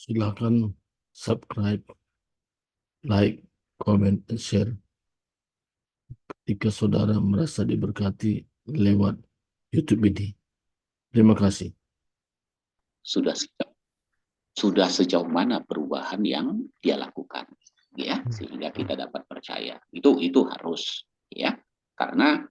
Silakan subscribe, like, comment, dan share jika saudara merasa diberkati lewat YouTube ini. Terima kasih. Sudah sejauh mana perubahan yang dia lakukan, ya, sehingga kita dapat percaya. Itu harus, ya, karena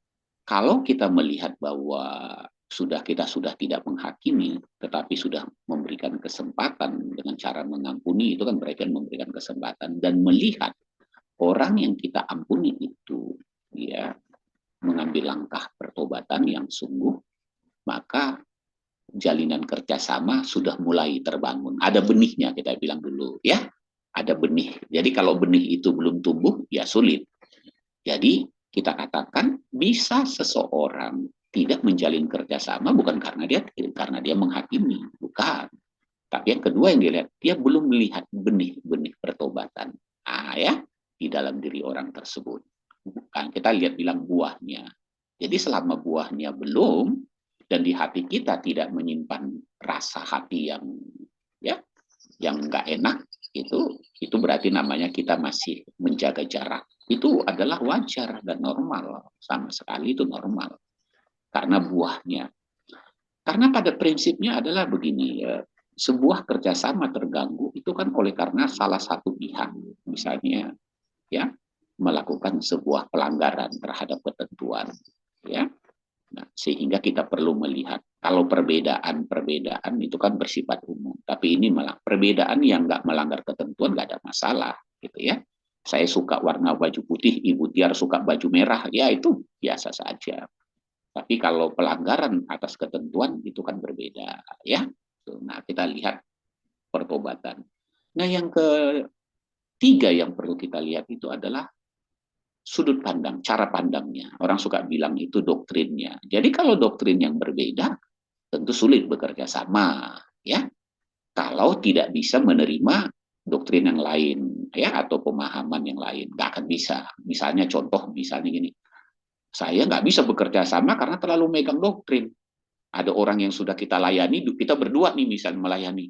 kalau kita melihat bahwa kita sudah tidak menghakimi, tetapi sudah memberikan kesempatan dengan cara mengampuni, itu kan berarti memberikan kesempatan dan melihat orang yang kita ampuni itu, ya, mengambil langkah pertobatan yang sungguh, maka jalinan kerjasama sudah mulai terbangun. Ada benihnya, kita bilang dulu, ya, ada benih. Jadi kalau benih itu belum tumbuh, ya sulit. Jadi kita katakan bisa seseorang tidak menjalin kerjasama bukan karena dia menghakimi, bukan. Tapi yang kedua yang dilihat, dia belum melihat benih-benih pertobatan. Ya, di dalam diri orang tersebut. Bukan, kita lihat bilang buahnya. Jadi selama buahnya belum, dan di hati kita tidak menyimpan rasa hati ya yang nggak enak, itu berarti namanya kita masih menjaga jarak. Itu adalah wajar dan normal, sama sekali itu normal. Karena buahnya. Karena pada prinsipnya adalah begini, sebuah kerjasama terganggu itu kan oleh karena salah satu pihak, misalnya, ya, melakukan sebuah pelanggaran terhadap ketentuan, ya. Nah, sehingga kita perlu melihat kalau perbedaan itu kan bersifat umum, tapi ini malah perbedaan yang nggak melanggar ketentuan nggak ada masalah, gitu ya. Saya suka warna baju putih, Ibu Tiar suka baju merah, ya itu biasa saja. Tapi kalau pelanggaran atas ketentuan itu kan berbeda, ya. Nah, kita lihat pertobatan. Nah, yang ketiga yang perlu kita lihat itu adalah sudut pandang, cara pandangnya. Orang suka bilang itu doktrinnya. Jadi kalau doktrin yang berbeda, tentu sulit bekerja sama, ya. Kalau tidak bisa menerima doktrin yang lain, ya, atau pemahaman yang lain, nggak akan bisa. Misalnya gini, saya nggak bisa bekerja sama karena terlalu megang doktrin. Ada orang yang sudah kita layani, kita berdua nih misalnya melayani.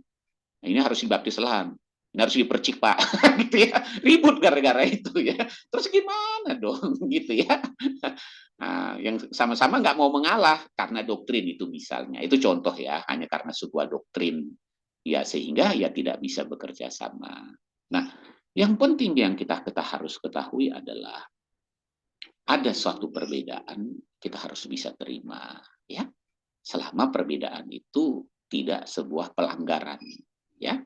Nah, ini harus dibaptis selam, ini harus dipercik Pak, gitu ya. Ribut gara-gara itu ya. Terus gimana dong, gitu ya. Nah, yang sama-sama nggak mau mengalah karena doktrin itu misalnya. Itu contoh ya, hanya karena sebuah doktrin. Ya sehingga ya tidak bisa bekerja sama. Nah, yang penting yang kita harus ketahui adalah ada suatu perbedaan kita harus bisa terima, ya, selama perbedaan itu tidak sebuah pelanggaran, ya,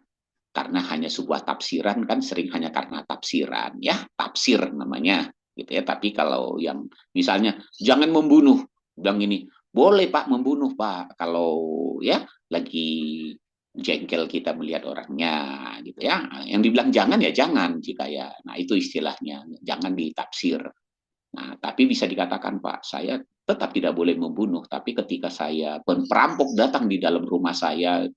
karena hanya sebuah tafsiran kan sering hanya karena tafsiran, ya, tafsir namanya, gitu ya. Tapi kalau yang misalnya jangan membunuh, bilang ini boleh Pak membunuh Pak kalau, ya, lagi jengkel kita melihat orangnya, gitu ya. Yang dibilang jangan ya jangan, jika ya, nah itu istilahnya jangan ditafsir. Nah, tapi bisa dikatakan Pak, saya tetap tidak boleh membunuh, tapi ketika saya perampok datang di dalam rumah saya,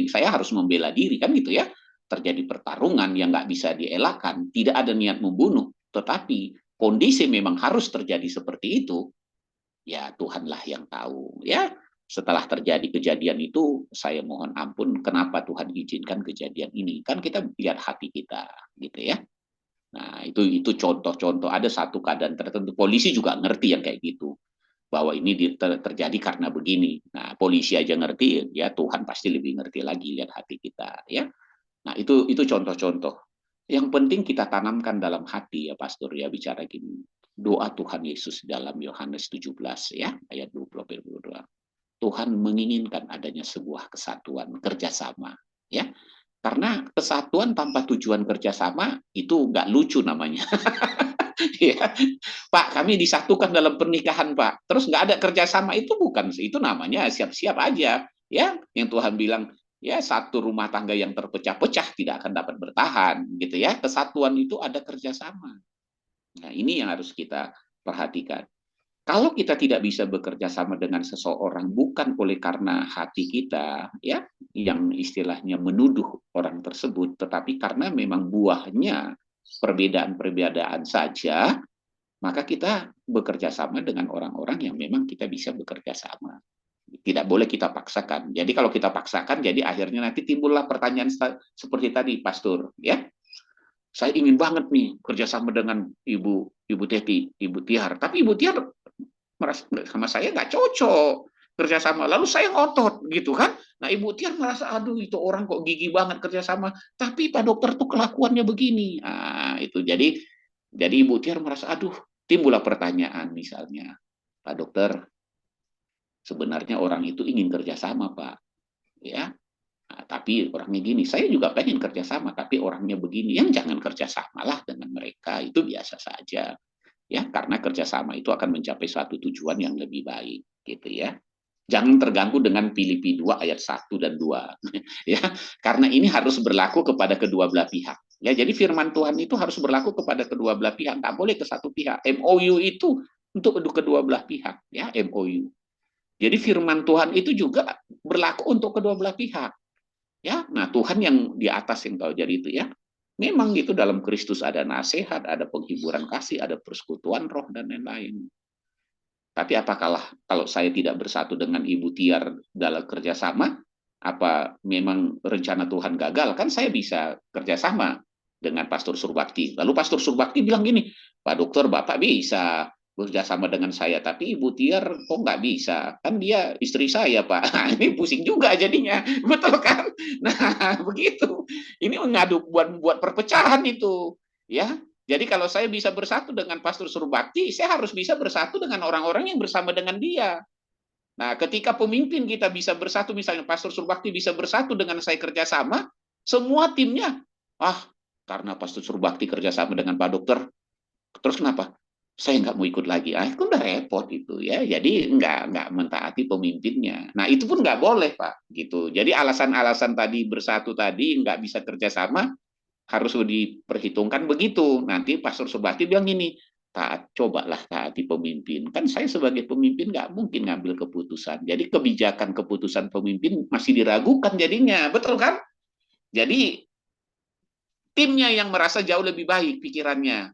saya harus membela diri, kan gitu ya. Terjadi pertarungan yang nggak bisa dielakkan, tidak ada niat membunuh, tetapi kondisi memang harus terjadi seperti itu, ya Tuhanlah yang tahu. Ya, setelah terjadi kejadian itu, saya mohon ampun, kenapa Tuhan izinkan kejadian ini? Kan kita lihat hati kita, gitu ya. Nah, itu contoh-contoh. Ada satu keadaan tertentu, polisi juga ngerti yang kayak gitu, bahwa ini terjadi karena begini. Nah, polisi aja ngerti, ya Tuhan pasti lebih ngerti lagi lihat hati kita, ya. Nah, itu contoh-contoh. Yang penting kita tanamkan dalam hati, ya Pastor, ya, bicara gini. Doa Tuhan Yesus dalam Yohanes 17, ya, ayat 22. Tuhan menginginkan adanya sebuah kesatuan, kerjasama, ya. Karena kesatuan tanpa tujuan kerjasama itu nggak lucu namanya. Ya. Pak, kami disatukan dalam pernikahan, Pak. Terus nggak ada kerjasama, itu bukan, itu namanya siap-siap aja. Ya, yang Tuhan bilang, ya satu rumah tangga yang terpecah-pecah tidak akan dapat bertahan, gitu ya. Kesatuan itu ada kerjasama. Nah, ini yang harus kita perhatikan. Kalau kita tidak bisa bekerja sama dengan seseorang bukan oleh karena hati kita, ya, yang istilahnya menuduh orang tersebut, tetapi karena memang buahnya perbedaan-perbedaan saja, maka kita bekerja sama dengan orang-orang yang memang kita bisa bekerja sama. tidak boleh kita paksakan. Jadi kalau kita paksakan, jadi akhirnya nanti timbullah pertanyaan seperti tadi, Pastor, ya. Saya ingin banget nih kerjasama dengan Ibu Teti, Ibu Tiar, tapi Ibu Tiar merasa sama saya nggak cocok kerjasama. Lalu saya ngotot gitu kan. Nah Ibu Tiar merasa, aduh itu orang kok gigi banget kerjasama, tapi Pak Dokter tuh kelakuannya begini. Nah itu jadi Ibu Tiar merasa, aduh, timbullah pertanyaan misalnya, Pak Dokter, sebenarnya orang itu ingin kerjasama Pak, ya. Nah, tapi orangnya gini, saya juga pengen kerjasama, tapi orangnya begini, yang jangan kerjasamalah dengan mereka, itu biasa saja, ya, karena kerjasama itu akan mencapai suatu tujuan yang lebih baik, gitu ya. Jangan terganggu dengan Filipi 2 ayat 1 dan 2, ya, karena ini harus berlaku kepada kedua belah pihak. Ya, jadi firman Tuhan itu harus berlaku kepada kedua belah pihak, nggak boleh ke satu pihak. MOU itu untuk kedua belah pihak, ya, MOU. Jadi firman Tuhan itu juga berlaku untuk kedua belah pihak. Ya, nah Tuhan yang di atas yang tahu, jadi itu ya. Memang itu dalam Kristus ada nasihat, ada penghiburan kasih, ada persekutuan roh dan lain-lain. Tapi apakah kalau saya tidak bersatu dengan Ibu Tiar dalam kerjasama, apa memang rencana Tuhan gagal? Kan saya bisa kerjasama dengan Pastor Surbakti. Lalu Pastor Surbakti bilang gini, Pak Dokter, Bapak bisa bekerjasama dengan saya, tapi Ibu Tiar kok nggak bisa? Kan dia istri saya, Pak. Ini pusing juga jadinya, betul kan? Nah, begitu. Ini mengadu buat perpecahan itu, ya. Jadi kalau saya bisa bersatu dengan Pastor Surbakti, saya harus bisa bersatu dengan orang-orang yang bersama dengan dia. Nah, ketika pemimpin kita bisa bersatu, misalnya Pastor Surbakti bisa bersatu dengan saya kerjasama, semua timnya, karena Pastor Surbakti kerjasama dengan Pak Dokter, terus kenapa? Saya nggak mau ikut lagi. Itu udah repot itu ya. Jadi nggak mentaati pemimpinnya. Nah itu pun nggak boleh Pak. Gitu. Jadi alasan-alasan tadi bersatu tadi nggak bisa kerjasama, harus diperhitungkan begitu. Nanti Pastor Subakti bilang gini, cobalah taati pemimpin. Kan saya sebagai pemimpin nggak mungkin ngambil keputusan. Jadi kebijakan keputusan pemimpin masih diragukan jadinya, betul kan? Jadi timnya yang merasa jauh lebih baik pikirannya.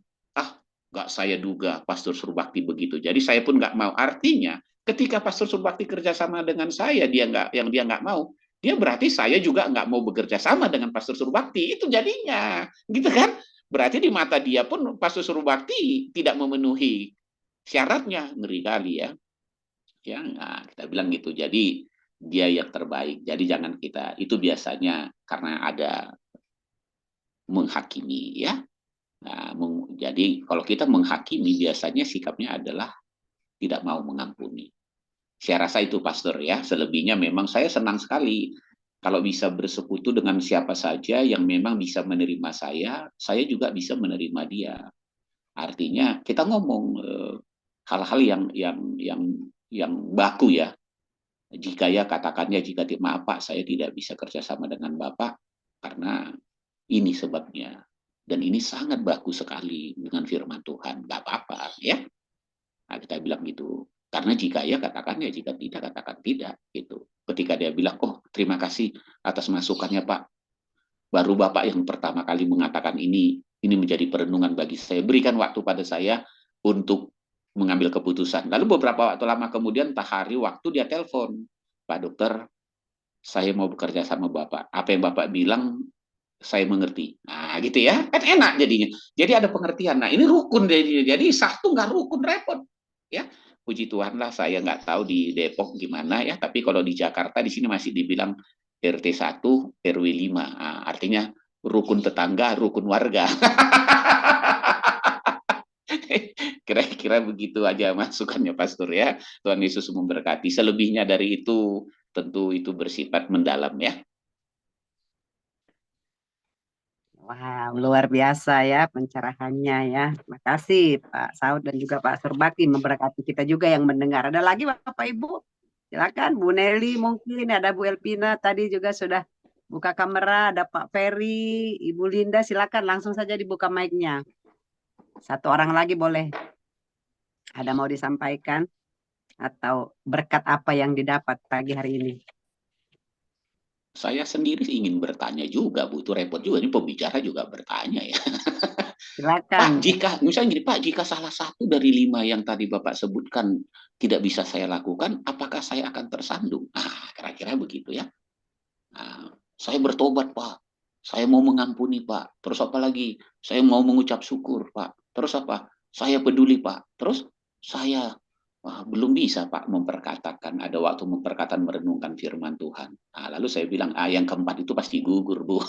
Nggak saya duga Pastor Surbakti begitu. Jadi saya pun nggak mau. Artinya ketika Pastor Surbakti kerjasama dengan saya, dia nggak mau, dia berarti saya juga nggak mau bekerja sama dengan Pastor Surbakti. Itu jadinya, gitu kan? Berarti di mata dia pun Pastor Surbakti tidak memenuhi syaratnya. Ngeri kali ya. Ya, nah, kita bilang gitu. Jadi dia yang terbaik. Jadi jangan kita, itu biasanya karena ada menghakimi ya. Nah, jadi kalau kita menghakimi biasanya sikapnya adalah tidak mau mengampuni. Saya rasa itu Pastor ya. Selebihnya memang saya senang sekali kalau bisa bersekutu dengan siapa saja yang memang bisa menerima saya juga bisa menerima dia. Artinya kita ngomong hal-hal yang baku ya. Jika ya katakannya, jika maaf Pak, saya tidak bisa kerjasama dengan Bapak karena ini sebabnya. Dan ini sangat bagus sekali dengan firman Tuhan. Gak apa-apa ya. Nah, kita bilang gitu. Karena jika ya katakan ya, jika tidak katakan tidak. Gitu. Ketika dia bilang, oh terima kasih atas masukannya Pak. Baru Bapak yang pertama kali mengatakan ini menjadi perenungan bagi saya. Berikan waktu pada saya untuk mengambil keputusan. Lalu beberapa waktu lama kemudian, entah hari waktu dia telepon. Pak Dokter, saya mau bekerja sama Bapak. Apa yang Bapak bilang saya mengerti. Nah, gitu ya. Kan enak jadinya. Jadi ada pengertian. Nah, ini rukun jadinya. Jadi satu nggak rukun, repot. Ya, puji Tuhan lah saya nggak tahu di Depok gimana ya, tapi kalau di Jakarta di sini masih dibilang RT 1, RW 5. Nah, artinya rukun tetangga, rukun warga. Kira-kira begitu aja masukannya Pastor ya. Tuhan Yesus memberkati. Selebihnya dari itu tentu itu bersifat mendalam ya. Wow, luar biasa ya pencerahannya ya. Terima kasih Pak Saud dan juga Pak Surbakti, memberkati kita juga yang mendengar. Ada lagi Bapak Ibu? Silakan Bu Nelly, mungkin ada Bu Elpina tadi juga sudah buka kamera, ada Pak Ferry, Ibu Linda, silakan langsung saja dibuka mic-nya. Satu orang lagi boleh. Ada mau disampaikan atau berkat apa yang didapat pagi hari ini? Saya sendiri ingin bertanya juga, Bu. Itu repot juga. Ini pembicara juga bertanya ya. Silakan. jika misalnya gini, Pak, jika salah satu dari 5 yang tadi Bapak sebutkan tidak bisa saya lakukan, apakah saya akan tersandung? Nah, kira-kira begitu ya. Nah, saya bertobat, Pak. Saya mau mengampuni, Pak. Terus apa lagi? Saya mau mengucap syukur, Pak. Terus apa? Saya peduli, Pak. Terus saya belum bisa, Pak, memperkatakan. Ada waktu memperkatakan merenungkan firman Tuhan. Nah, lalu saya bilang, yang keempat itu pasti gugur, Bu.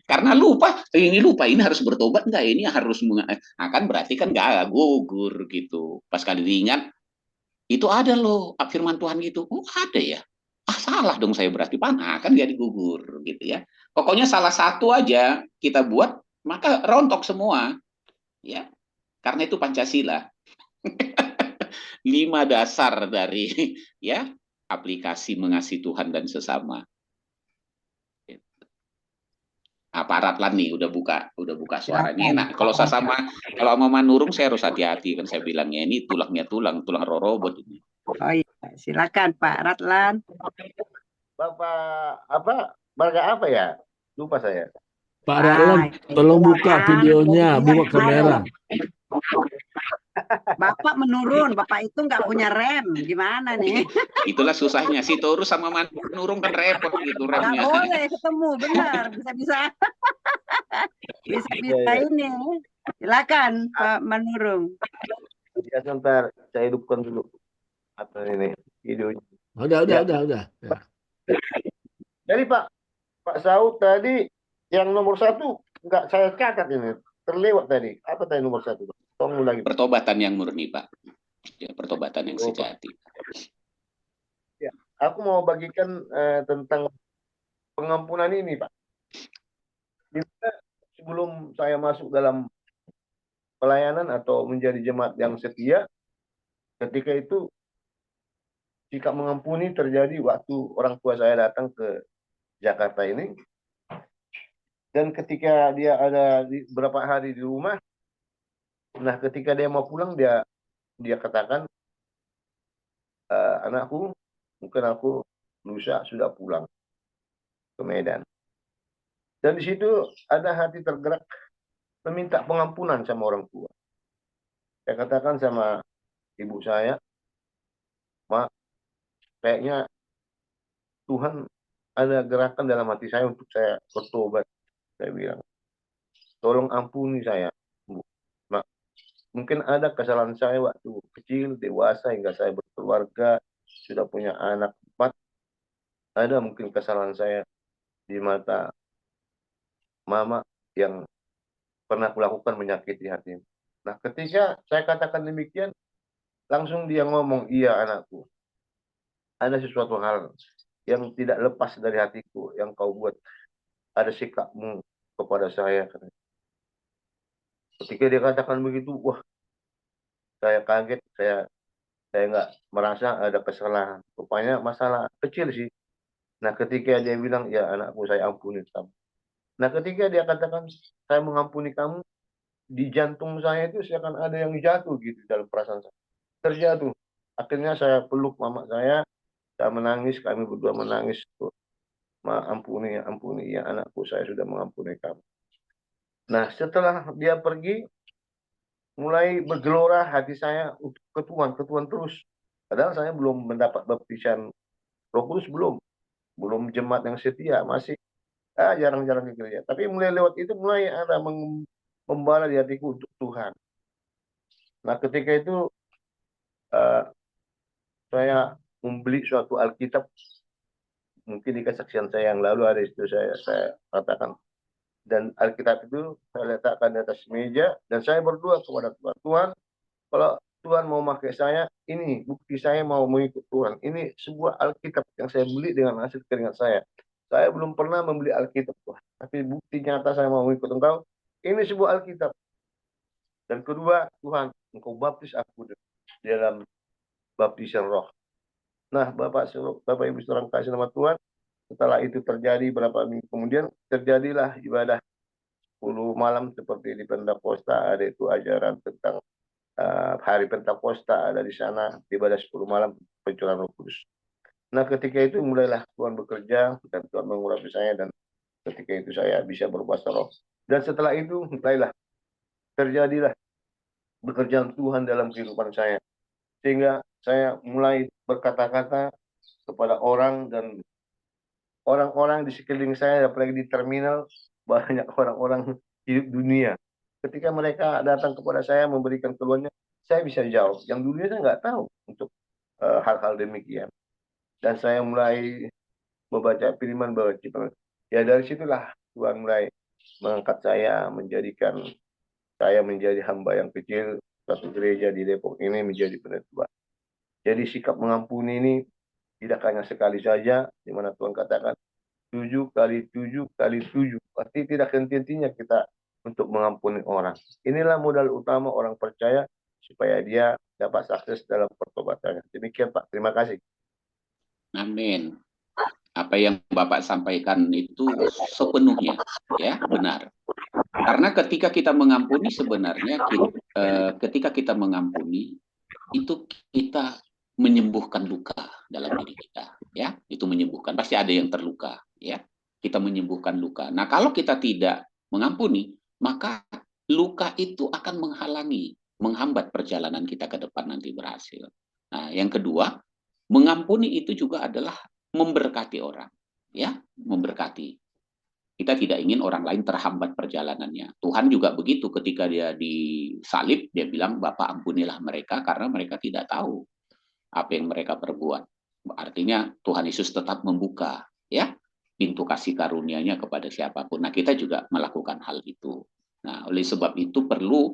Karena lupa, ini harus bertobat nggak? Ini harus akan berarti kan nggak gugur gitu. Pas kali diingat, itu ada loh firman Tuhan gitu. Oh, ada ya. Salah dong saya berarti kan jadi gugur gitu ya. Pokoknya salah satu aja kita buat, maka rontok semua ya. Karena itu Pancasila. 5 dasar dari ya aplikasi mengasihi Tuhan dan sesama. Pak Ratlan nih udah buka suaranya. Nah, kalau sama Manurung saya harus hati-hati kan, saya bilangnya ini tulangnya tulang robot ini. Oh iya, silakan Pak Ratlan. Bapak marga apa ya? Lupa saya. Pak Ratlan, tolong buka videonya, buka kamera. Bapak menurun, Bapak itu nggak punya rem, gimana nih? Itulah susahnya, si Torus sama Manurung kan repot gitu remnya. Nggak boleh ketemu, benar, bisa-bisa. Bisa-bisa ini. Silakan Pak Manurung. Ya, sebentar, saya hidupkan dulu. Apa ini videonya? Udah. Ya. Jadi Pak Saud tadi yang nomor 1 nggak saya catat ini, terlewat tadi. Apa tadi nomor 1? Tolong lagi. Pertobatan yang murni, Pak. Ya, pertobatan yang sejati. Ya, aku mau bagikan tentang pengampunan ini, Pak. Sebelum saya masuk dalam pelayanan atau menjadi jemaat yang setia, ketika itu sikap mengampuni terjadi waktu orang tua saya datang ke Jakarta ini. Dan ketika dia ada beberapa hari di rumah, nah ketika dia mau pulang dia katakan, anakku, mungkin aku lusa sudah pulang ke Medan. Dan di situ ada hati tergerak meminta pengampunan sama orang tua. Saya katakan sama ibu saya, Mak, kayaknya Tuhan ada gerakan dalam hati saya untuk saya bertobat. Saya bilang, tolong ampuni saya, Bu. Mak, mungkin ada kesalahan saya waktu kecil, dewasa, hingga saya berkeluarga, sudah punya anak 4. Ada mungkin kesalahan saya di mata Mama yang pernah kulakukan menyakiti hati. Nah, ketika saya katakan demikian, langsung dia ngomong, iya anakku, ada sesuatu hal yang tidak lepas dari hatiku yang kau buat, ada sikapmu kepada saya. Ketika dia katakan begitu, wah, saya kaget, saya nggak merasa ada kesalahan. Rupanya masalah kecil sih. Nah, ketika dia bilang, ya anakku, saya ampuni kamu. Nah, ketika dia katakan, saya mengampuni kamu, di jantung saya itu seakan ada yang jatuh gitu dalam perasaan saya. Terjatuh. Akhirnya saya peluk mama saya menangis, kami berdua menangis. Ampuni ya anakku, saya sudah mengampuni kamu. Nah, setelah dia pergi, mulai bergelora hati saya untuk ke Tuhan terus. Padahal saya belum mendapat baptisan Roh Kudus, belum jemaat yang setia, masih jarang-jarang ke gereja. Tapi mulai lewat itu mulai ada membara di hatiku untuk Tuhan. Nah, ketika itu saya membeli suatu Alkitab, mungkin di kesaksian saya yang lalu ada itu saya katakan, dan Alkitab itu saya letakkan di atas meja dan saya berdoa kepada Tuhan, Tuhan, kalau Tuhan mau pakai saya, ini bukti saya mau mengikut Tuhan. Ini sebuah Alkitab yang saya beli dengan hasil keringat saya. Saya belum pernah membeli Alkitab, Tuhan, tapi bukti nyata saya mau mengikut Engkau. Ini sebuah Alkitab. Dan kedua, Tuhan, Engkau baptis aku di dalam baptisan Roh. Nah, Bapak Ibu saudara kasih nama Tuhan, setelah itu terjadi berapa minggu kemudian, terjadilah ibadah 10 malam seperti di Pentakosta. Ada itu ajaran tentang hari Pentakosta, ada di sana ibadah 10 malam pencurahan Roh Kudus. Nah, ketika itu mulailah Tuhan bekerja dan Tuhan mengurapi saya, dan Ketika itu saya bisa berbahasa roh. Dan setelah itu, mulailah terjadilah pekerjaan Tuhan dalam kehidupan saya. Sehingga saya mulai berkata-kata kepada orang, dan orang-orang di sekeliling saya, apalagi di terminal, banyak orang-orang hidup dunia. Ketika mereka datang kepada saya memberikan keluhannya, saya bisa jawab. Yang dulunya saya nggak tahu untuk hal-hal demikian. Dan saya mulai membaca firman bahwa ya dari situlah Tuhan mulai mengangkat saya, menjadikan saya menjadi hamba yang kecil satu gereja di Depok ini, menjadi penetua. Jadi sikap mengampuni ini tidak hanya sekali saja, di mana Tuhan katakan 7 kali 7 kali 7. Pasti tidak henti-hentinya kita untuk mengampuni orang. Inilah modal utama orang percaya supaya dia dapat sukses dalam pertobatannya. Demikian Pak, terima kasih. Amin. Apa yang Bapak sampaikan itu sepenuhnya ya benar. Karena ketika kita mengampuni sebenarnya ketika kita mengampuni itu kita menyembuhkan luka dalam diri kita, ya. Itu menyembuhkan. Pasti ada yang terluka, ya. Kita menyembuhkan luka. Nah, kalau kita tidak mengampuni, maka luka itu akan menghambat perjalanan kita ke depan nanti berhasil. Nah, yang kedua, mengampuni itu juga adalah memberkati orang, ya, memberkati. Kita tidak ingin orang lain terhambat perjalanannya. Tuhan juga begitu, ketika dia disalib, dia bilang, Bapak ampunilah mereka karena mereka tidak tahu apa yang mereka perbuat. Artinya Tuhan Yesus tetap membuka ya pintu kasih karunia-Nya kepada siapapun. Nah, kita juga melakukan hal itu. Nah, oleh sebab itu perlu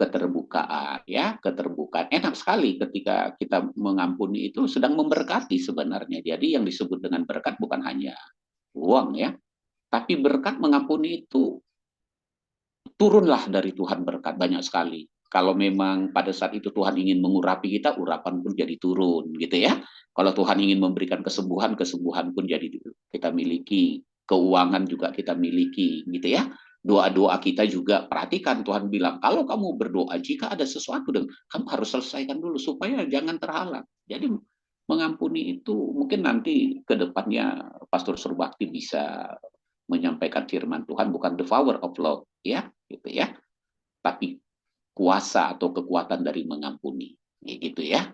keterbukaan ya, keterbukaan. Enak sekali ketika kita mengampuni itu sedang memberkati sebenarnya. Jadi yang disebut dengan berkat bukan hanya uang ya, tapi berkat mengampuni itu turunlah dari Tuhan berkat banyak sekali. Kalau memang pada saat itu Tuhan ingin mengurapi kita, urapan pun jadi turun, gitu ya. Kalau Tuhan ingin memberikan kesembuhan, kesembuhan pun jadi kita miliki. Keuangan juga kita miliki, gitu ya. Doa-doa kita juga, perhatikan Tuhan bilang, kalau kamu berdoa, jika ada sesuatu, kamu harus selesaikan dulu, supaya jangan terhalang. Jadi mengampuni itu mungkin nanti ke depannya Pastor Surbakti bisa menyampaikan firman Tuhan, bukan the power of love, ya, gitu ya. Tapi kuasa atau kekuatan dari mengampuni, gitu ya.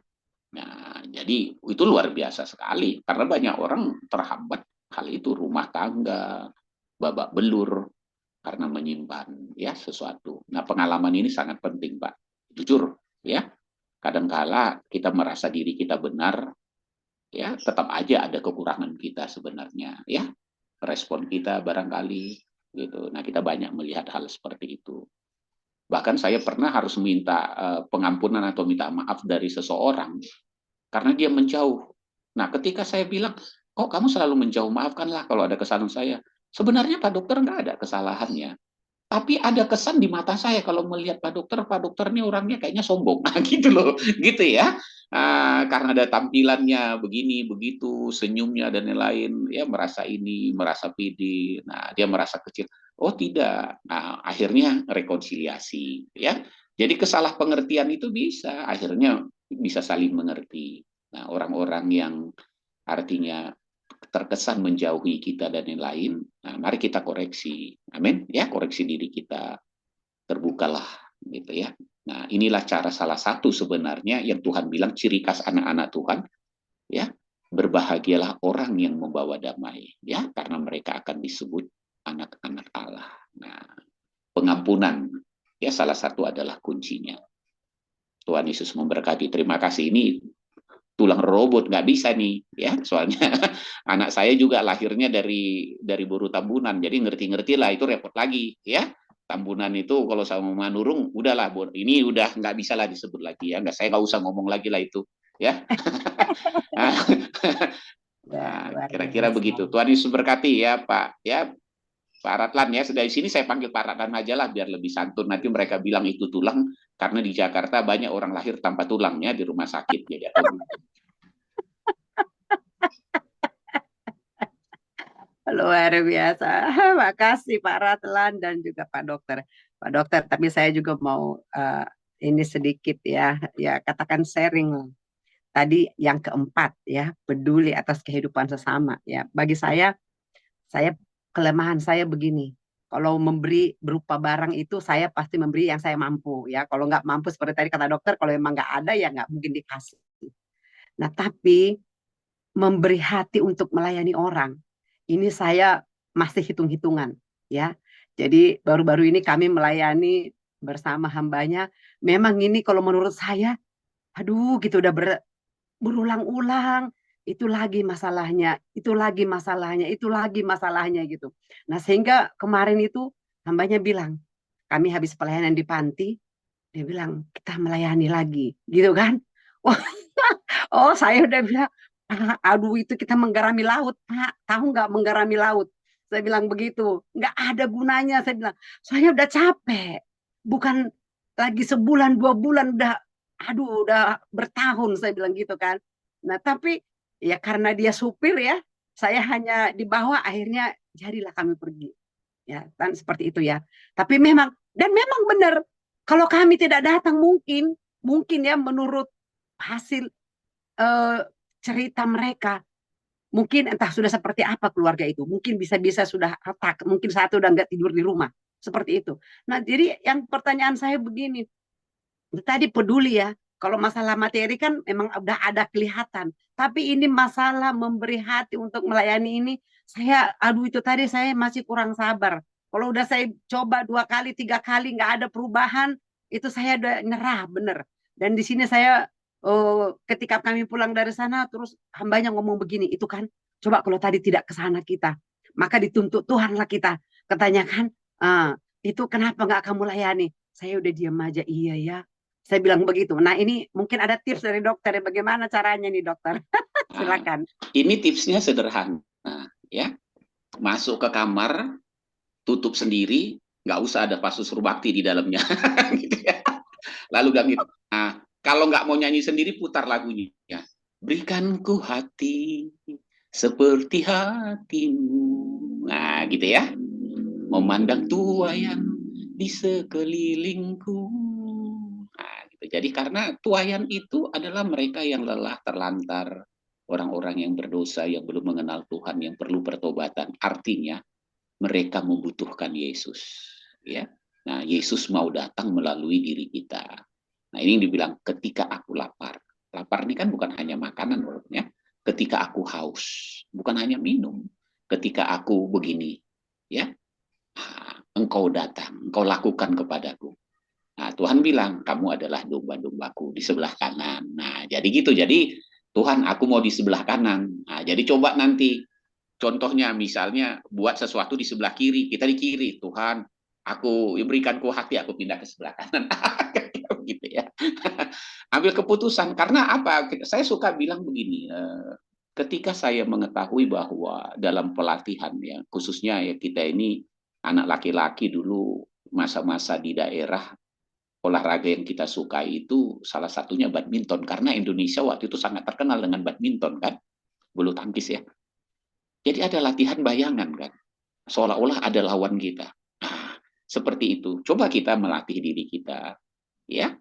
Nah, jadi itu luar biasa sekali karena banyak orang terhambat hal itu, rumah tangga babak belur karena menyimpan ya sesuatu. Nah, pengalaman ini sangat penting, Pak. Jujur, ya. Kadangkala kita merasa diri kita benar, ya, tetap aja ada kekurangan kita sebenarnya, ya. Respon kita barangkali gitu. Nah, kita banyak melihat hal seperti itu. Bahkan saya pernah harus minta pengampunan atau minta maaf dari seseorang karena dia menjauh. Nah, ketika saya bilang, kok kamu selalu menjauh, maafkanlah kalau ada kesalahan saya. Sebenarnya Pak Dokter nggak ada kesalahannya. Tapi ada kesan di mata saya kalau melihat Pak Dokter ini orangnya kayaknya sombong. Nah, gitu loh, gitu ya. Karena ada tampilannya begini, begitu, senyumnya dan lain-lain, ya merasa ini, merasa pede. Nah, dia merasa kecil. Oh tidak. Nah, akhirnya rekonsiliasi, ya. Jadi kesalah pengertian itu bisa, akhirnya bisa saling mengerti. Nah, orang-orang yang artinya terkesan menjauhi kita dan yang lain, nah, mari kita koreksi, amin, ya, koreksi diri kita, terbukalah, gitu ya. Nah, inilah cara salah satu sebenarnya yang Tuhan bilang ciri khas anak-anak Tuhan, ya, berbahagialah orang yang membawa damai, ya, karena mereka akan disebut anak-anak Allah. Nah, pengampunan, ya, salah satu adalah kuncinya. Tuhan Yesus memberkati. Terima kasih. Ini tulang robot nggak bisa nih ya, soalnya anak saya juga lahirnya dari buru tambunan, jadi ngerti-ngerti lah itu repot lagi ya. Tambunan itu kalau sama manurung udahlah, ini udah nggak bisa lah disebut lagi ya, saya nggak usah ngomong lagi lah itu ya. Nah, kira-kira begitu. Tuhan Yesus berkati ya Pak ya. Pak Ratlan ya, dari sini saya panggil Pak Ratlan aja lah biar lebih santun. Nanti mereka bilang itu tulang, karena di Jakarta banyak orang lahir tanpa tulangnya di rumah sakit. Jadi luar biasa. Makasih Pak Ratlan dan juga Pak Dokter. Pak Dokter, tapi saya juga mau ini sedikit ya katakan sharing. Tadi yang keempat ya, peduli atas kehidupan sesama ya. Bagi saya kelemahan saya begini. Kalau memberi berupa barang itu saya pasti memberi yang saya mampu ya. Kalau nggak mampu seperti tadi kata dokter, kalau emang nggak ada ya nggak mungkin dikasih. Nah tapi memberi hati untuk melayani orang, ini saya masih hitung-hitungan ya. Jadi baru-baru ini kami melayani bersama hambanya. Memang ini kalau menurut saya, aduh gitu udah berulang-ulang. Itu lagi masalahnya, itu lagi masalahnya, itu lagi masalahnya gitu. Nah sehingga kemarin itu hambanya bilang, kami habis pelayanan di panti, dia bilang kita melayani lagi, gitu kan? Wah, oh saya udah bilang, "Pak, aduh itu kita menggarami laut, Pak. Tahu nggak menggarami laut?" Saya bilang begitu. Nggak ada gunanya, saya bilang. Soalnya udah capek. Bukan lagi sebulan, 2 bulan, aduh, udah bertahun, saya bilang gitu kan. Nah, tapi ya karena dia supir ya, saya hanya di bawah, akhirnya jadilah kami pergi. Ya, kan seperti itu ya. Tapi memang benar, kalau kami tidak datang mungkin ya menurut hasil eh, cerita mereka, mungkin entah sudah seperti apa keluarga itu. Mungkin bisa-bisa sudah retak, mungkin satu udah nggak tidur di rumah. Seperti itu. Nah, jadi yang pertanyaan saya begini, tadi peduli ya, kalau masalah materi kan memang udah ada kelihatan. Tapi ini masalah memberi hati untuk melayani ini, saya, aduh itu tadi saya masih kurang sabar. Kalau udah saya coba 2 kali, 3 kali nggak ada perubahan, itu saya udah nyerah bener. Dan di sini saya, ketika kami pulang dari sana, terus hambanya ngomong begini, itu kan, coba kalau tadi tidak ke sana kita, maka dituntut Tuhanlah kita. Katanya kan, ah, itu kenapa nggak kamu layani? Saya udah diam aja, iya ya. Saya bilang begitu. Nah, ini mungkin ada tips dari dokter. Bagaimana caranya nih, dokter? Nah, Silakan. ini tipsnya sederhana, ya. Masuk ke kamar, tutup sendiri, nggak usah ada Pak Surbakti di dalamnya, gitu ya. Lalu bilang gitu. Nah, kalau nggak mau nyanyi sendiri, putar lagunya. Berikan ku hati seperti hatimu. Nah, gitu ya. Memandang tuayan di sekelilingku. Nah, gitu. Jadi karena tuayan itu adalah mereka yang lelah, terlantar, orang-orang yang berdosa, yang belum mengenal Tuhan, yang perlu pertobatan. Artinya mereka membutuhkan Yesus. Ya, nah Yesus mau datang melalui diri kita. Nah ini dibilang ketika aku lapar. Lapar ini kan bukan hanya makanan, ya. Ketika aku haus, bukan hanya minum. Ketika aku begini, ya, engkau datang, engkau lakukan kepadaku. Nah, Tuhan bilang, kamu adalah domba-dombaku di sebelah kanan. Nah, jadi gitu. Jadi, Tuhan, aku mau di sebelah kanan. Nah, jadi coba nanti, contohnya misalnya, buat sesuatu di sebelah kiri. Kita di kiri. Tuhan, aku berikan ku hati, aku pindah ke sebelah kanan. Gitu ya. Ambil keputusan. Karena apa? Saya suka bilang begini, ketika saya mengetahui bahwa dalam pelatihan, ya, khususnya ya kita ini anak laki-laki dulu, masa-masa di daerah, olahraga yang kita sukai itu salah satunya badminton, karena Indonesia waktu itu sangat terkenal dengan badminton kan, bulu tangkis ya. Jadi ada latihan bayangan kan, seolah-olah ada lawan kita. Nah, seperti itu. Coba kita melatih diri kita, ya,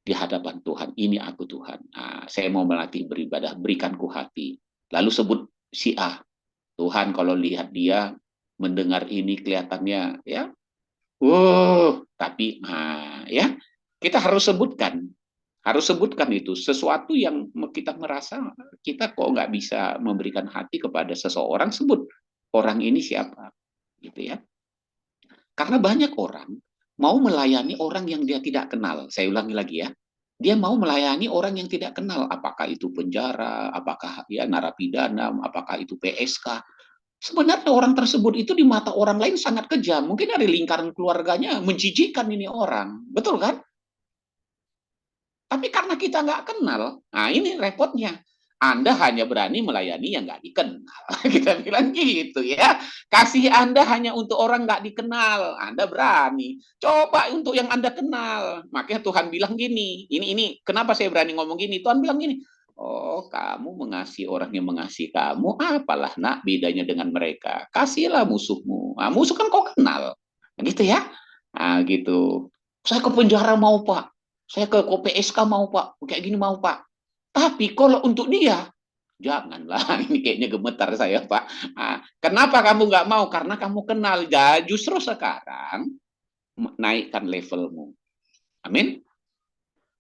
di hadapan Tuhan. Ini aku Tuhan. Nah, saya mau melatih beribadah, berikan ku hati. Lalu sebut si A. Tuhan, kalau lihat dia mendengar ini kelihatannya ya, tapi ya kita harus sebutkan itu sesuatu yang kita merasa kita kok nggak bisa memberikan hati kepada seseorang, sebut orang ini siapa, gitu ya. Karena banyak orang mau melayani orang yang dia tidak kenal. Saya ulangi lagi ya, dia mau melayani orang yang tidak kenal, apakah itu penjara, apakah ya narapidana, apakah itu PSK. Sebenarnya orang tersebut itu di mata orang lain sangat kejam. Mungkin dari lingkaran keluarganya menjijikan ini orang. Betul kan? Tapi karena kita nggak kenal, nah ini repotnya. Anda hanya berani melayani yang nggak dikenal. Kita bilang gitu ya. Kasih Anda hanya untuk orang nggak dikenal. Anda berani. Coba untuk yang Anda kenal. Makanya Tuhan bilang gini. Ini kenapa saya berani ngomong gini? Tuhan bilang gini. Oh, kamu mengasihi orang yang mengasihi kamu, apalah nak bedanya dengan mereka? Kasihlah musuhmu. Nah, musuh kan kau kenal. Gitu ya. Nah, gitu. Saya ke penjara mau, Pak. Saya ke PSK mau, Pak. Kayak gini mau, Pak. Tapi kalau untuk dia, Janganlah, ini kayaknya gemetar saya, Pak. Kenapa kamu nggak mau? Karena kamu kenal. Ya, justru sekarang naikkan levelmu. Amin.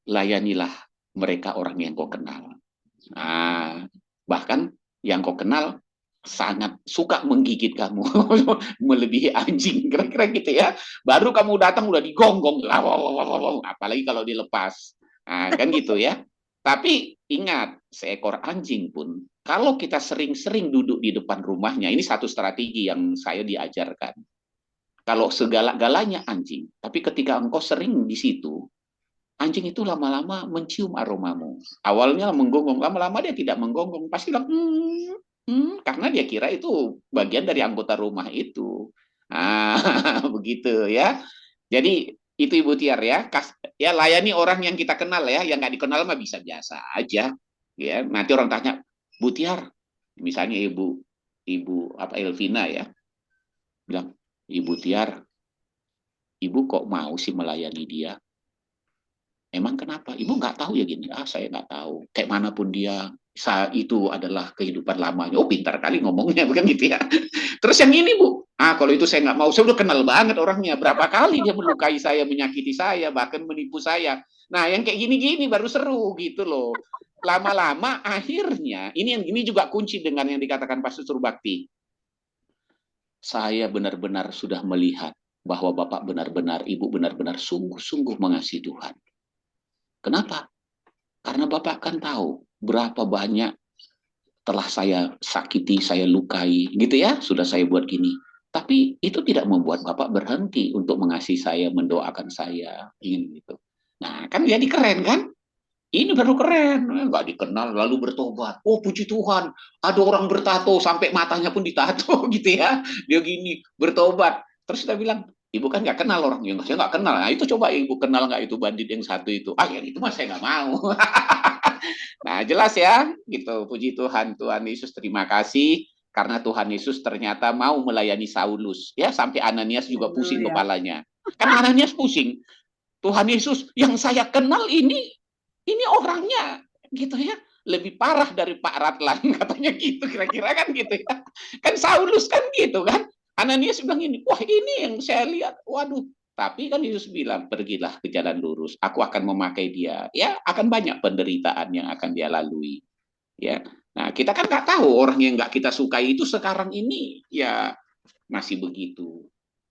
Layanilah mereka orang yang kau kenal. Bahkan yang kau kenal sangat suka menggigit kamu, melebihi anjing, kira-kira gitu ya. Baru kamu datang udah digonggong, apalagi kalau dilepas, kan gitu ya. Tapi ingat, seekor anjing pun, kalau kita sering-sering duduk di depan rumahnya, ini satu strategi yang saya diajarkan. Kalau segala-galanya anjing, tapi ketika engkau sering di situ, anjing itu lama-lama mencium aromamu. Awalnya menggonggong, lama-lama dia tidak menggonggong, pasti bilang, karena dia kira itu bagian dari anggota rumah itu. Begitu ya. Jadi itu Ibu Tiar ya, ya layani orang yang kita kenal ya, yang nggak dikenal mah bisa biasa aja. Ya, nanti orang tanya, Bu Tiar, misalnya Ibu Elvina ya, bilang, Ibu Tiar, Ibu kok mau sih melayani dia? Emang kenapa? Ibu nggak tahu ya gini. Saya nggak tahu. Kayak manapun dia, itu adalah kehidupan lamanya. Oh, pintar kali ngomongnya, bukan gitu ya. Terus yang ini, Bu. Kalau itu saya nggak mau. Saya udah kenal banget orangnya. Berapa kali dia melukai saya, menyakiti saya, bahkan menipu saya. Nah, yang kayak gini-gini baru seru gitu loh. Lama-lama akhirnya, ini juga kunci dengan yang dikatakan Pastor Surbakti. Saya benar-benar sudah melihat bahwa Bapak benar-benar, Ibu benar-benar sungguh-sungguh mengasihi Tuhan. Kenapa? Karena Bapak kan tahu berapa banyak telah saya sakiti, saya lukai, gitu ya, sudah saya buat gini. Tapi itu tidak membuat Bapak berhenti untuk mengasihi saya, mendoakan saya, ingin gitu. Nah, kan jadi keren kan? Ini baru keren, nggak dikenal lalu bertobat. Oh, puji Tuhan, ada orang bertato sampai matanya pun ditato gitu ya. Dia gini bertobat. Terus kita bilang, Ibu kan nggak kenal orang yang saya nggak kenal. Nah, itu coba Ibu kenal nggak itu bandit yang satu itu? Yang itu mah saya nggak mau. Nah, jelas ya, gitu. Puji Tuhan, Tuhan Yesus terima kasih karena Tuhan Yesus ternyata mau melayani Saulus. Ya, sampai Ananias juga pusing kepalanya. Kan Ananias pusing. Tuhan Yesus yang saya kenal ini orangnya gitu ya lebih parah dari Pak Ratlan katanya gitu kira-kira kan gitu ya. Kan Saulus kan gitu kan. Ananias bilang ini, wah ini yang saya lihat, waduh. Tapi kan Yesus bilang, pergilah ke jalan lurus, aku akan memakai dia. Ya, akan banyak penderitaan yang akan dia lalui. Ya, nah kita kan nggak tahu orang yang nggak kita sukai itu sekarang ini ya masih begitu.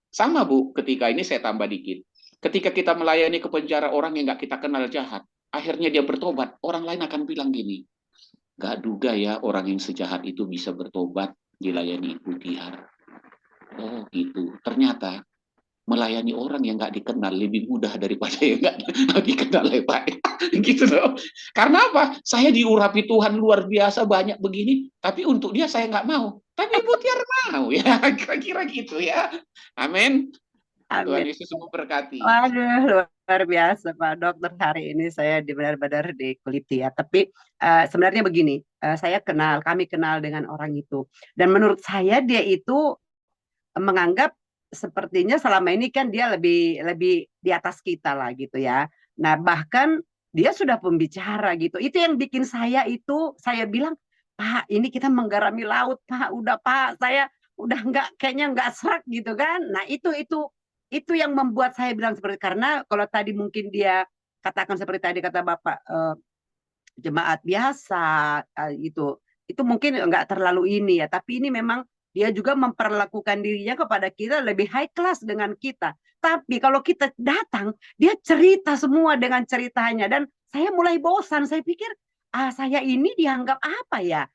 Sama Bu, ketika ini saya tambah dikit. Ketika kita melayani ke penjara orang yang nggak kita kenal jahat, akhirnya dia bertobat, orang lain akan bilang gini, gak duga ya orang yang sejahat itu bisa bertobat dilayani Ibu Tiar. Oh gitu, ternyata melayani orang yang nggak dikenal lebih mudah daripada yang nggak dikenal ya Pak. Gitu loh. Karena apa? Saya diurapi Tuhan luar biasa banyak begini, tapi untuk dia saya nggak mau. Tapi Ibu Tiar mau ya, kira-kira gitu ya. Amin. Tuhan Yesus memberkati. Waduh, luar biasa Pak Dokter, hari ini saya benar-benar dikuliti ya. Tapi sebenarnya begini, kami kenal dengan orang itu. Dan menurut saya dia itu menganggap sepertinya selama ini kan dia lebih di atas kita lah gitu ya. Nah, bahkan dia sudah pembicara gitu. Itu yang bikin saya bilang, Pak, ini kita menggarami laut, Pak. Udah Pak, saya udah kayaknya nggak serak gitu kan. Nah, itu yang membuat saya bilang seperti, karena kalau tadi mungkin dia katakan seperti tadi kata Bapak, jemaat biasa, itu mungkin nggak terlalu ini ya, tapi ini memang dia juga memperlakukan dirinya kepada kita lebih high class dengan kita. Tapi kalau kita datang, dia cerita semua dengan ceritanya, dan saya mulai bosan. Saya pikir, saya ini dianggap apa ya?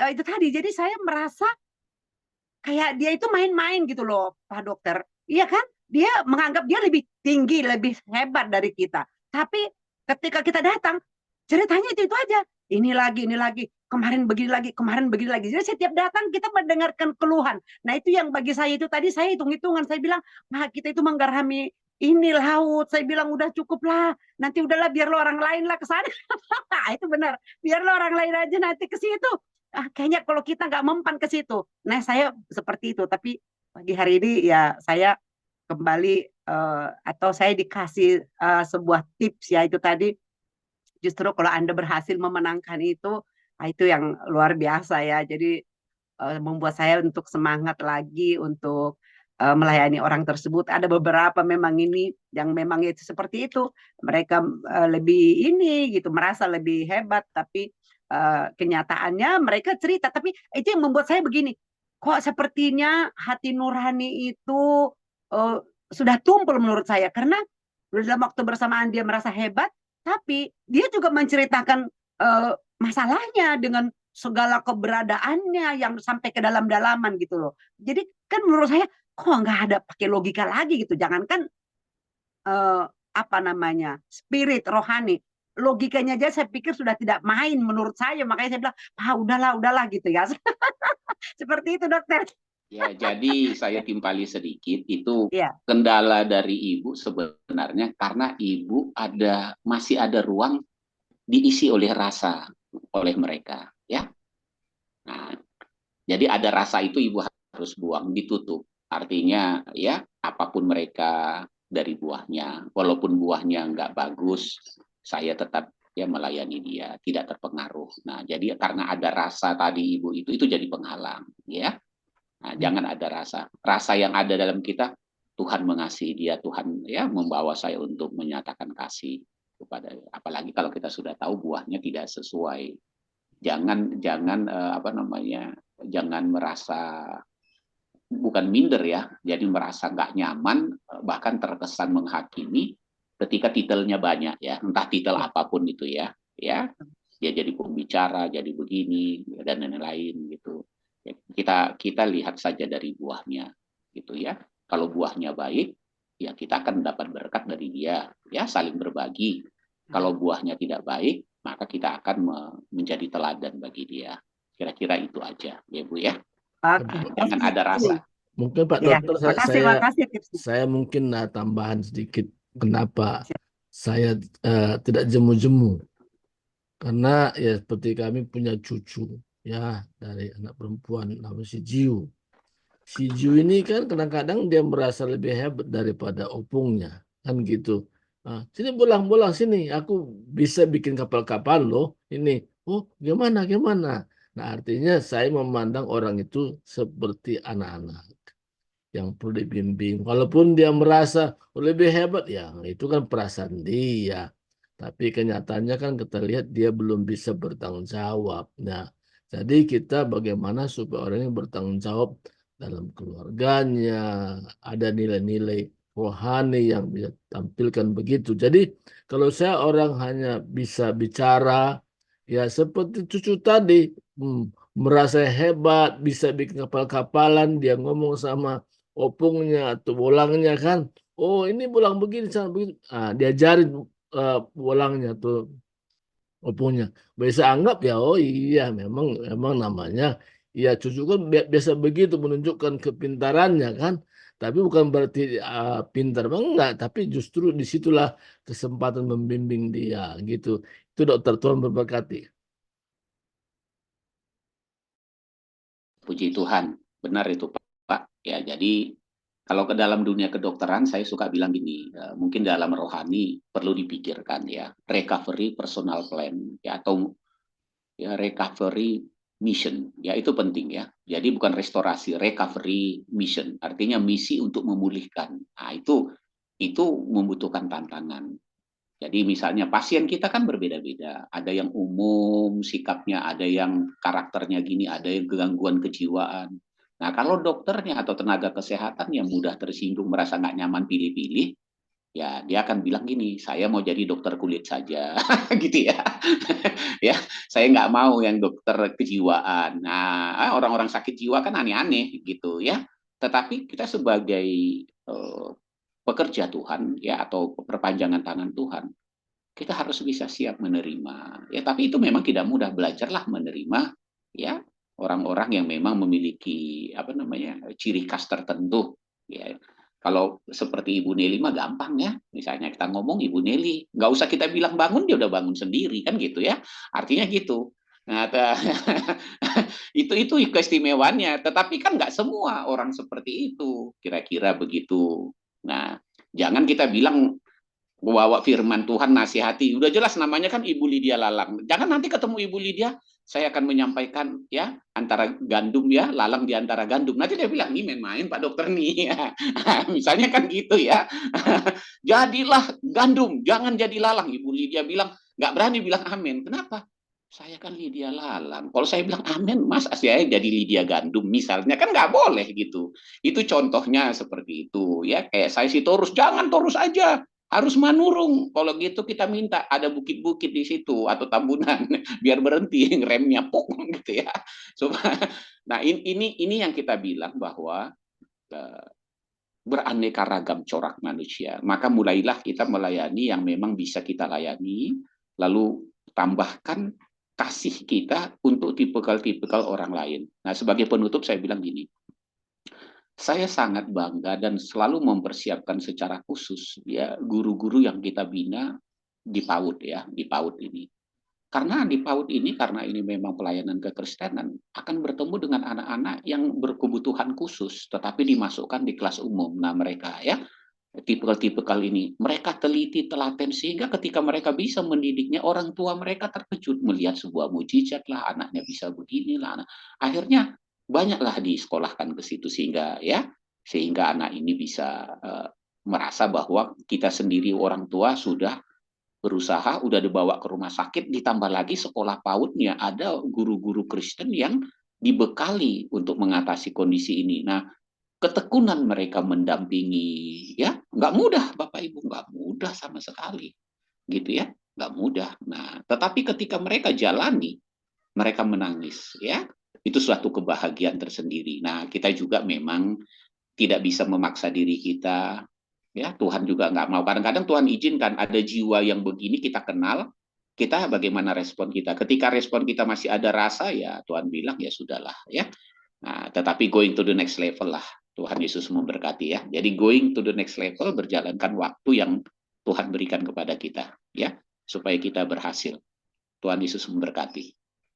Itu tadi. Jadi saya merasa kayak dia itu main-main gitu loh, Pak Dokter. Iya kan? Dia menganggap dia lebih tinggi, lebih hebat dari kita. Tapi ketika kita datang, ceritanya itu aja. Ini lagi, kemarin begini lagi, kemarin begini lagi. Jadi setiap datang kita mendengarkan keluhan. Nah, itu yang bagi saya itu tadi saya hitung-hitungan. Saya bilang, nah kita itu menggarami ini laut. Saya bilang udah cukup lah. Nanti udahlah biar lo orang lain lah ke sana. Itu benar. Biar lo orang lain aja nanti ke situ. Kayaknya kalau kita nggak mempan ke situ. Nah, saya seperti itu. Tapi pagi hari ini ya saya kembali atau saya dikasih sebuah tips ya itu tadi. justru kalau Anda berhasil memenangkan itu, itu yang luar biasa ya. Jadi membuat saya untuk semangat lagi untuk melayani orang tersebut. Ada beberapa memang ini yang memang itu seperti itu. Mereka lebih ini gitu, merasa lebih hebat, tapi kenyataannya mereka cerita. Tapi itu yang membuat saya begini, kok sepertinya hati nurani itu uh, sudah tumpul menurut saya. Karena dalam waktu bersamaan dia merasa hebat, tapi dia juga menceritakan masalahnya dengan segala keberadaannya yang sampai ke dalam-dalaman gitu loh. Jadi kan menurut saya kok nggak ada pakai logika lagi gitu. Jangankan apa namanya spirit rohani, logikanya aja saya pikir sudah tidak main menurut saya. Makanya saya bilang, udahlah gitu ya. Seperti itu dokter. Ya, jadi saya timpali sedikit itu Iya. kendala dari ibu sebenarnya karena ibu masih ada ruang diisi oleh rasa oleh mereka, ya. Nah, jadi ada rasa itu ibu harus buang, ditutup. Artinya ya apapun mereka dari buahnya, walaupun buahnya nggak bagus, saya tetap ya melayani dia, tidak terpengaruh. Nah, jadi karena ada rasa tadi ibu itu jadi penghalang, ya. Nah, jangan ada rasa. Rasa yang ada dalam kita, Tuhan mengasihi dia, Tuhan ya membawa saya untuk menyatakan kasih kepada, apalagi kalau kita sudah tahu buahnya tidak sesuai. Jangan jangan merasa bukan minder ya, jadi merasa nggak nyaman, bahkan terkesan menghakimi ketika titelnya banyak ya, entah titel apapun itu ya, dia jadi pembicara, jadi begini dan lain-lain gitu. Kita lihat saja dari buahnya gitu ya. Kalau buahnya baik, ya kita akan mendapat berkat dari dia, ya saling berbagi. Kalau buahnya tidak baik, maka kita akan menjadi teladan bagi dia. Kira-kira itu aja, ya Bu ya. Jangan ada rasa. Mungkin Pak Ya, Dokter saya mungkin tambahan sedikit kenapa saya tidak jemu-jemu. Karena ya seperti kami punya cucu ya dari anak perempuan namanya si Jiu. Si Jiu ini kan kadang-kadang dia merasa lebih hebat daripada opungnya kan gitu. Nah, sini bolang sini, aku bisa bikin kapal-kapal loh. Ini, oh gimana? Nah artinya saya memandang orang itu seperti anak-anak yang perlu dibimbing. Walaupun dia merasa lebih hebat, ya itu kan perasaan dia. Tapi kenyataannya kan kita lihat dia belum bisa bertanggung jawab. Nah, jadi kita bagaimana supaya orang yang bertanggung jawab dalam keluarganya, ada nilai-nilai rohani yang bisa tampilkan begitu. Jadi kalau saya orang hanya bisa bicara, ya seperti cucu tadi, merasa hebat, bisa bikin kapal-kapalan, dia ngomong sama opungnya atau bolangnya kan, oh ini bolang begini, sana begini, diajarin bolangnya tuh opungnya, bisa anggap ya, oh iya memang namanya, ya cucu kan biasa begitu menunjukkan kepintarannya kan, tapi bukan berarti pintar enggak, tapi justru disitulah kesempatan membimbing dia gitu. Itu dokter, Tuhan berberkati. Puji Tuhan, benar itu Pak. Ya, jadi kalau ke dalam dunia kedokteran, saya suka bilang gini, mungkin dalam rohani perlu dipikirkan ya, recovery personal plan ya, atau ya recovery mission, ya itu penting ya. Jadi bukan restorasi, recovery mission, artinya misi untuk memulihkan. Nah, itu membutuhkan tantangan. Jadi misalnya pasien kita kan berbeda-beda. Ada yang umum sikapnya, ada yang karakternya gini, ada yang gangguan kejiwaan. Nah, kalau dokternya atau tenaga kesehatan yang mudah tersinggung, merasa nggak nyaman pilih-pilih, ya dia akan bilang gini, saya mau jadi dokter kulit saja, gitu ya. Ya, saya nggak mau yang dokter kejiwaan. Nah, orang-orang sakit jiwa kan aneh-aneh gitu ya. Tetapi kita sebagai pekerja Tuhan ya atau perpanjangan tangan Tuhan, kita harus bisa siap menerima. Ya, tapi itu memang tidak mudah. Belajarlah menerima ya orang-orang yang memang memiliki ciri khas tertentu. Ya, kalau seperti Ibu Nelly mah gampang ya. Misalnya kita ngomong Ibu Nelly, nggak usah kita bilang bangun, dia udah bangun sendiri kan gitu ya. Artinya gitu. Nah, itu keistimewaannya. Tetapi kan nggak semua orang seperti itu. Kira-kira begitu. Nah, jangan kita bilang bawa firman Tuhan, nasihati. Udah jelas namanya kan Ibu Lydia Lalang. Jangan nanti ketemu Ibu Lydia, saya akan menyampaikan ya antara gandum ya, lalang di antara gandum. Nanti dia bilang, ini main-main Pak Dokter nih. Misalnya kan gitu ya. Jadilah gandum, jangan jadi lalang. Ibu Lydia bilang, nggak berani bilang amin. Kenapa? Saya kan Lydia Lalang. Kalau saya bilang amin, Mas, saya jadi Lydia Gandum misalnya, kan nggak boleh gitu. Itu contohnya seperti itu ya. Kayak saya sih Torus, jangan Torus aja, harus Manurung. Kalau gitu kita minta ada bukit-bukit di situ atau Tambunan biar berhenti remnya pok gitu ya. Nah ini yang kita bilang bahwa beraneka ragam corak manusia. Maka mulailah kita melayani yang memang bisa kita layani, lalu tambahkan kasih kita untuk tipikal-tipikal orang lain. Nah, sebagai penutup saya bilang gini, saya sangat bangga dan selalu mempersiapkan secara khusus ya guru-guru yang kita bina di PAUD ya, di PAUD ini. Karena di PAUD ini, karena ini memang pelayanan kekristenan, akan bertemu dengan anak-anak yang berkebutuhan khusus, tetapi dimasukkan di kelas umum. Nah, mereka ya, tipikal-tipikal ini, mereka teliti, telaten, sehingga ketika mereka bisa mendidiknya, orang tua mereka terkejut melihat sebuah mujizat lah, anaknya bisa beginilah. Akhirnya banyaklah disekolahkan ke situ sehingga anak ini bisa merasa bahwa kita sendiri orang tua sudah berusaha, udah dibawa ke rumah sakit, ditambah lagi sekolah PAUD-nya ada guru-guru Kristen yang dibekali untuk mengatasi kondisi ini. Nah, ketekunan mereka mendampingi ya nggak mudah Bapak Ibu, nggak mudah sama sekali gitu ya, nggak mudah. Nah tetapi ketika mereka jalani, mereka menangis ya, itu suatu kebahagiaan tersendiri. Nah kita juga memang tidak bisa memaksa diri kita ya, Tuhan juga nggak mau, kadang-kadang Tuhan izinkan ada jiwa yang begini kita kenal, kita bagaimana respon kita. Ketika respon kita masih ada rasa ya Tuhan bilang ya sudahlah ya. Nah, tetapi going to the next level lah. Tuhan Yesus memberkati ya. Jadi going to the next level, berjalankan waktu yang Tuhan berikan kepada kita ya, supaya kita berhasil. Tuhan Yesus memberkati.